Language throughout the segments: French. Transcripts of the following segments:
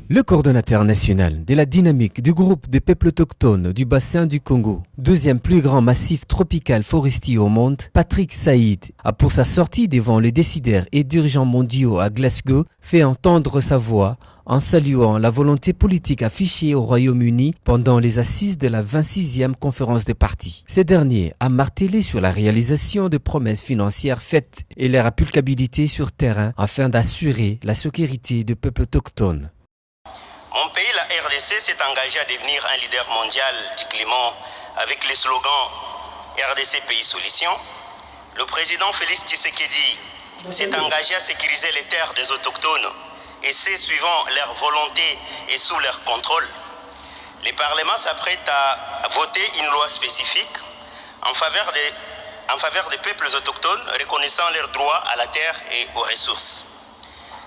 Le coordonnateur national de la dynamique du groupe des peuples autochtones du bassin du Congo, deuxième plus grand massif tropical forestier au monde, Patrick Saïd, a pour sa sortie devant les décideurs et dirigeants mondiaux à Glasgow, fait entendre sa voix en saluant la volonté politique affichée au Royaume-Uni pendant les assises de la 26e conférence des partis. Ce dernier a martelé sur la réalisation de promesses financières faites et leur applicabilité sur terrain afin d'assurer la sécurité du peuple autochtone. Mon pays, la RDC, s'est engagé à devenir un leader mondial du climat avec les slogans RDC Pays Solution. Le président Félix Tshisekedi s'est engagé à sécuriser les terres des autochtones et c'est suivant leur volonté et sous leur contrôle. Le Parlement s'apprête à voter une loi spécifique en faveur des peuples autochtones reconnaissant leurs droits à la terre et aux ressources.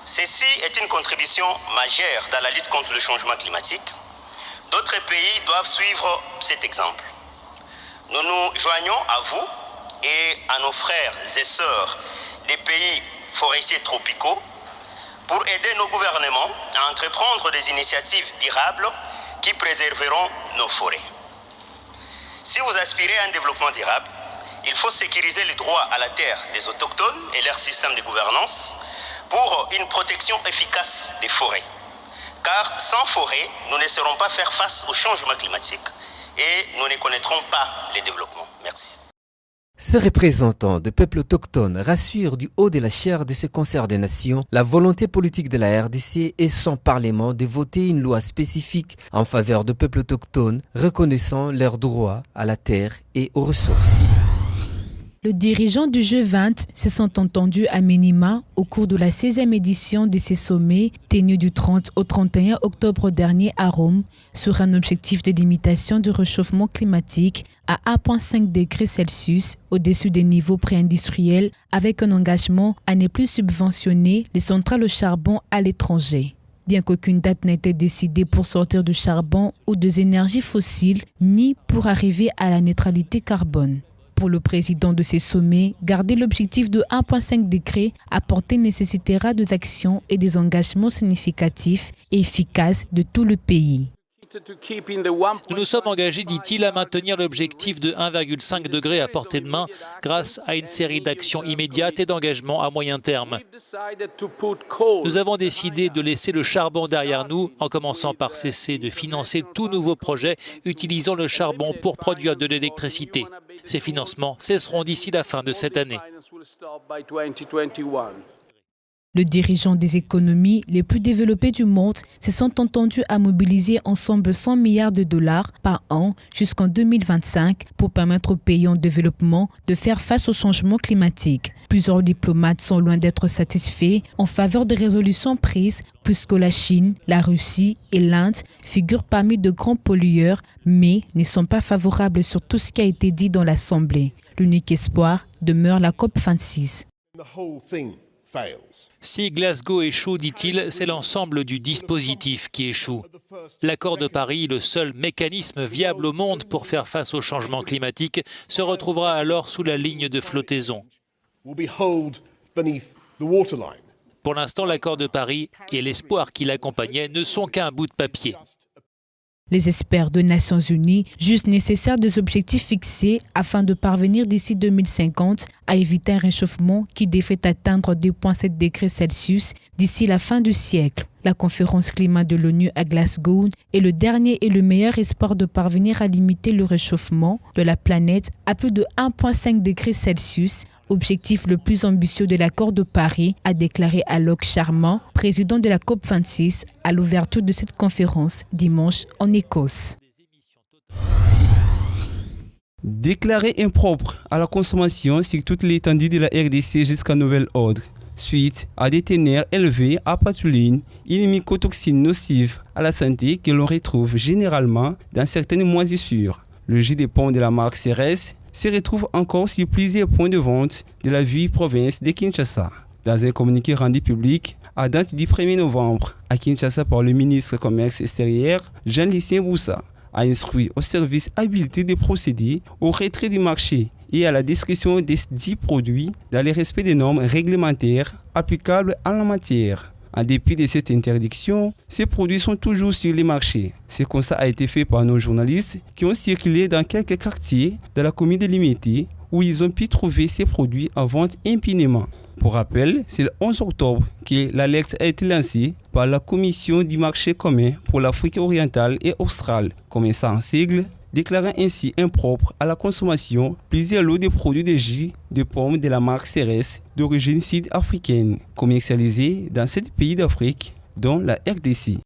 Ceci est une contribution majeure dans la lutte contre le changement climatique. D'autres pays doivent suivre cet exemple. Nous nous joignons à vous et à nos frères et sœurs des pays forestiers tropicaux pour aider nos gouvernements à entreprendre des initiatives durables qui préserveront nos forêts. Si vous aspirez à un développement durable, il faut sécuriser les droits à la terre des autochtones et leur système de gouvernance pour une protection efficace des forêts. Car sans forêt, nous ne saurons pas faire face au changement climatique et nous ne connaîtrons pas les développements. Merci. Ce représentant de peuples autochtones rassure du haut de la chaire de ce concert des nations la volonté politique de la RDC et son Parlement de voter une loi spécifique en faveur de peuples autochtones reconnaissant leurs droits à la terre et aux ressources. Le dirigeant du G20 se sont entendus à minima au cours de la 16e édition de ces sommets tenus du 30 au 31 octobre dernier à Rome sur un objectif de limitation du réchauffement climatique à 1,5 degrés Celsius au-dessus des niveaux pré-industriels avec un engagement à ne plus subventionner les centrales au charbon à l'étranger. Bien qu'aucune date n'ait été décidée pour sortir du charbon ou des énergies fossiles, ni pour arriver à la neutralité carbone. Pour le président de ces sommets, garder l'objectif de 1,5 degré à portée nécessitera des actions et des engagements significatifs et efficaces de tout le pays. Nous nous sommes engagés, dit-il, à maintenir l'objectif de 1,5 degré à portée de main grâce à une série d'actions immédiates et d'engagements à moyen terme. Nous avons décidé de laisser le charbon derrière nous en commençant par cesser de financer tout nouveau projet utilisant le charbon pour produire de l'électricité. Ces financements cesseront d'ici la fin de cette année. Le dirigeant des économies les plus développées du monde se sont entendus à mobiliser ensemble 100 milliards de dollars par an jusqu'en 2025 pour permettre aux pays en développement de faire face au changement climatique. Plusieurs diplomates sont loin d'être satisfaits en faveur des résolutions prises puisque la Chine, la Russie et l'Inde figurent parmi de grands pollueurs mais ne sont pas favorables sur tout ce qui a été dit dans l'Assemblée. L'unique espoir demeure la COP26. Si Glasgow échoue, dit-il, c'est l'ensemble du dispositif qui échoue. L'accord de Paris, le seul mécanisme viable au monde pour faire face au changement climatique, se retrouvera alors sous la ligne de flottaison. Pour l'instant, l'accord de Paris et l'espoir qui l'accompagnait ne sont qu'un bout de papier. Les experts des Nations Unies jugent nécessaire des objectifs fixés afin de parvenir d'ici 2050 à éviter un réchauffement qui devrait atteindre 2,7 degrés Celsius d'ici la fin du siècle. La conférence climat de l'ONU à Glasgow est le dernier et le meilleur espoir de parvenir à limiter le réchauffement de la planète à plus de 1,5 degrés Celsius, objectif le plus ambitieux de l'accord de Paris, a déclaré Alok Sharma, président de la COP26, à l'ouverture de cette conférence dimanche en Écosse. Déclaré impropre à la consommation sur toute l'étendue de la RDC jusqu'à nouvel ordre, suite à des ténèbres élevés à patuline et une mycotoxine nocive à la santé que l'on retrouve généralement dans certaines moisissures. Le jus de pomme de la marque Ceres se retrouve encore sur plusieurs points de vente de la ville province de Kinshasa. Dans un communiqué rendu public à date du 1er novembre à Kinshasa par le ministre du Commerce extérieur, Jean-Lucien Boussa, a instruit au service habilité de procéder au retrait du marché et à la description des 10 produits dans le respect des normes réglementaires applicables en la matière. En dépit de cette interdiction, ces produits sont toujours sur les marchés. Ce constat a été fait par nos journalistes qui ont circulé dans quelques quartiers de la commune de Limité où ils ont pu trouver ces produits en vente impunément. Pour rappel, c'est le 11 octobre que l'alerte a été lancée par la Commission du marché commun pour l'Afrique orientale et australe, comme ça en sigle, déclarant ainsi impropre à la consommation plusieurs lots de produits de jus de pommes de la marque Ceres d'origine sud-africaine, commercialisés dans 7 pays d'Afrique, dont la RDC.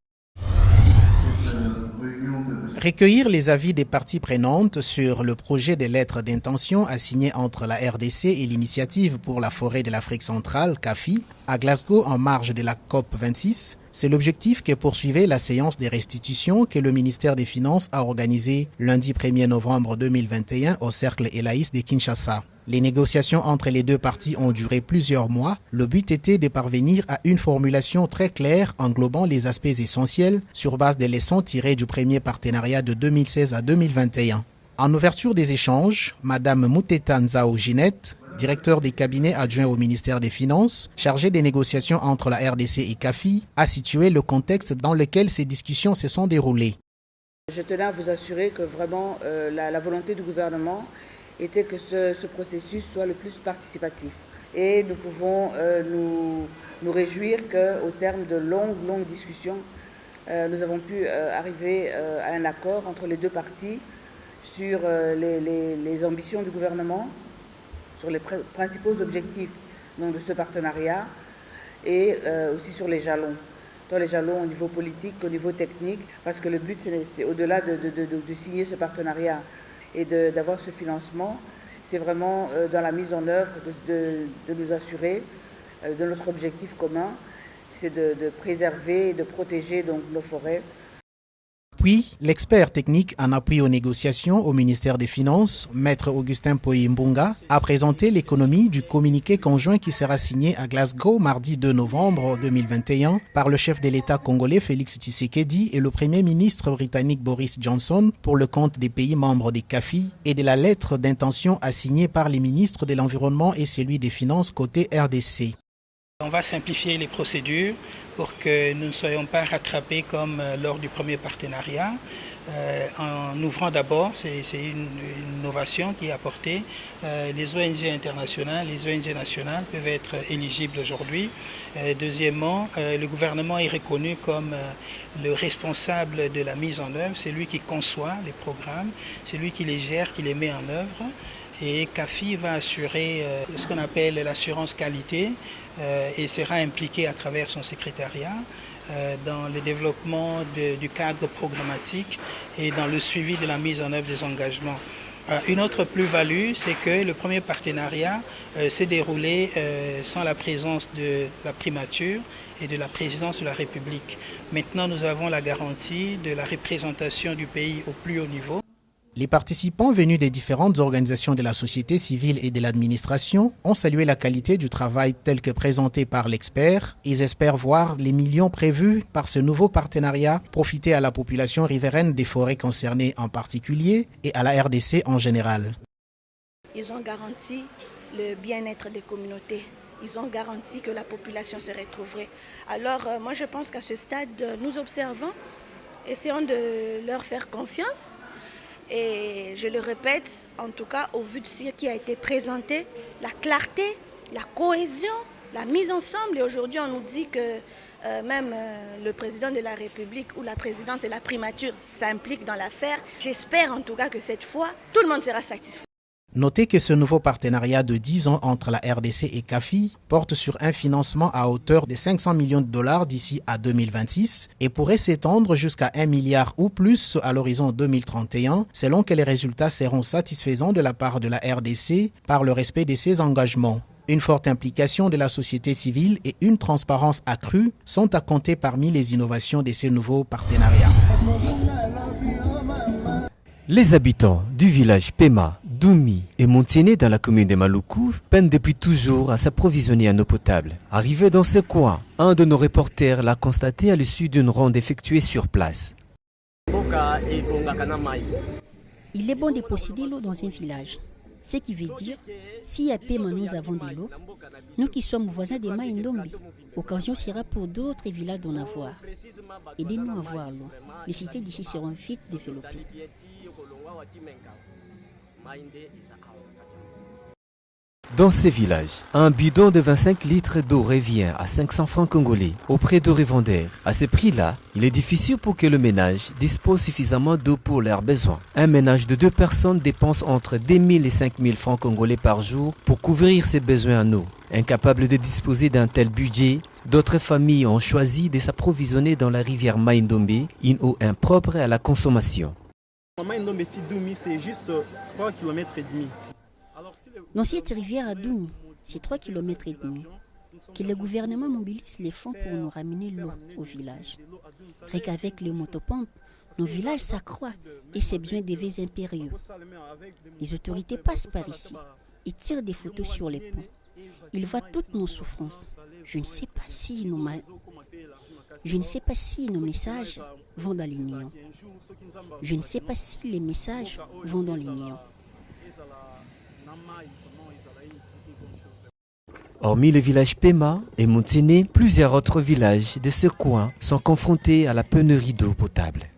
Recueillir les avis des parties prenantes sur le projet de lettre d'intention assigné entre la RDC et l'Initiative pour la forêt de l'Afrique centrale, CAFI, à Glasgow en marge de la COP26, c'est l'objectif que poursuivait la séance des restitutions que le ministère des Finances a organisée lundi 1er novembre 2021 au Cercle Elaïs de Kinshasa. Les négociations entre les deux parties ont duré plusieurs mois. Le but était de parvenir à une formulation très claire englobant les aspects essentiels sur base des leçons tirées du premier partenariat de 2016 à 2021. En ouverture des échanges, Mme Mouteta Nzao Ginette, directeur des cabinets adjoints au ministère des Finances, chargée des négociations entre la RDC et CAFI, a situé le contexte dans lequel ces discussions se sont déroulées. Je tenais à vous assurer que vraiment la volonté du gouvernement était que ce processus soit le plus participatif. Et nous pouvons nous réjouir qu'au terme de longues discussions, nous avons pu arriver à un accord entre les deux parties sur les ambitions du gouvernement, sur les principaux objectifs donc, de ce partenariat et aussi sur les jalons. Les jalons au niveau politique, au niveau technique, parce que le but c'est au-delà de signer ce partenariat et d'avoir ce financement, c'est vraiment dans la mise en œuvre de nous assurer de notre objectif commun, c'est de préserver et de protéger donc, nos forêts. Puis, l'expert technique en appui aux négociations au ministère des Finances, Maître Augustin Poyimbunga, a présenté l'économie du communiqué conjoint qui sera signé à Glasgow mardi 2 novembre 2021 par le chef de l'État congolais Félix Tshisekedi et le Premier ministre britannique Boris Johnson pour le compte des pays membres des CAFI et de la lettre d'intention assignée par les ministres de l'Environnement et celui des Finances côté RDC. On va simplifier les procédures pour que nous ne soyons pas rattrapés comme lors du premier partenariat. En ouvrant d'abord, c'est une innovation qui est apportée. Les ONG internationales, les ONG nationales peuvent être éligibles aujourd'hui. Deuxièmement, le gouvernement est reconnu comme le responsable de la mise en œuvre. C'est lui qui conçoit les programmes, c'est lui qui les gère, qui les met en œuvre. Et CAFI va assurer ce qu'on appelle l'assurance qualité et sera impliqué à travers son secrétariat dans le développement du cadre programmatique et dans le suivi de la mise en œuvre des engagements. Une autre plus-value, c'est que le premier partenariat s'est déroulé sans la présence de la primature et de la présidence de la République. Maintenant, nous avons la garantie de la représentation du pays au plus haut niveau. Les participants venus des différentes organisations de la société civile et de l'administration ont salué la qualité du travail tel que présenté par l'expert. Ils espèrent voir les millions prévus par ce nouveau partenariat profiter à la population riveraine des forêts concernées en particulier et à la RDC en général. Ils ont garanti le bien-être des communautés. Ils ont garanti que la population se retrouverait. Alors moi je pense qu'à ce stade, nous observons, essayons de leur faire confiance. Et je le répète, en tout cas, au vu de ce qui a été présenté, la clarté, la cohésion, la mise ensemble. Et aujourd'hui, on nous dit que même le président de la République ou la présidence et la primature s'impliquent dans l'affaire. J'espère en tout cas que cette fois, tout le monde sera satisfait. Notez que ce nouveau partenariat de 10 ans entre la RDC et CAFI porte sur un financement à hauteur de 500 millions de dollars d'ici à 2026 et pourrait s'étendre jusqu'à 1 milliard ou plus à l'horizon 2031 selon que les résultats seront satisfaisants de la part de la RDC par le respect de ses engagements. Une forte implication de la société civile et une transparence accrue sont à compter parmi les innovations de ces nouveaux partenariats. Les habitants du village Pema, Doumi et Montiene dans la commune de Maluku peinent depuis toujours à s'approvisionner en eau potable. Arrivé dans ce coin, un de nos reporters l'a constaté à l'issue d'une ronde effectuée sur place. Il est bon de posséder l'eau dans un village. Ce qui veut dire, si à Pema nous avons de l'eau, nous qui sommes voisins des Maïndombe, l'occasion sera pour d'autres villages d'en avoir. Aidez-nous à avoir l'eau. Les cités d'ici seront vite développées. Dans ces villages, un bidon de 25 litres d'eau revient à 500 francs congolais auprès de revendeurs. À ce prix-là, il est difficile pour que le ménage dispose suffisamment d'eau pour leurs besoins. Un ménage de 2 personnes dépense entre 2 000 et 5 000 francs congolais par jour pour couvrir ses besoins en eau. Incapables de disposer d'un tel budget, d'autres familles ont choisi de s'approvisionner dans la rivière Maïndombe, une eau impropre à la consommation. Maïndombe c'est juste 3,5 km. Dans cette rivière à Doumi, c'est 3,5 km. Que le gouvernement mobilise les fonds pour nous ramener l'eau au village. Rien qu'avec les motopompes, nos villages s'accroissent et c'est besoin des vins impérieux. Les autorités passent par ici et tirent des photos sur les ponts. Ils voient toutes nos souffrances. Je ne sais pas si nos messages vont dans l'Union. Je ne sais pas si les messages vont dans l'Union. Hormis le village Pema et Montene, plusieurs autres villages de ce coin sont confrontés à la pénurie d'eau potable.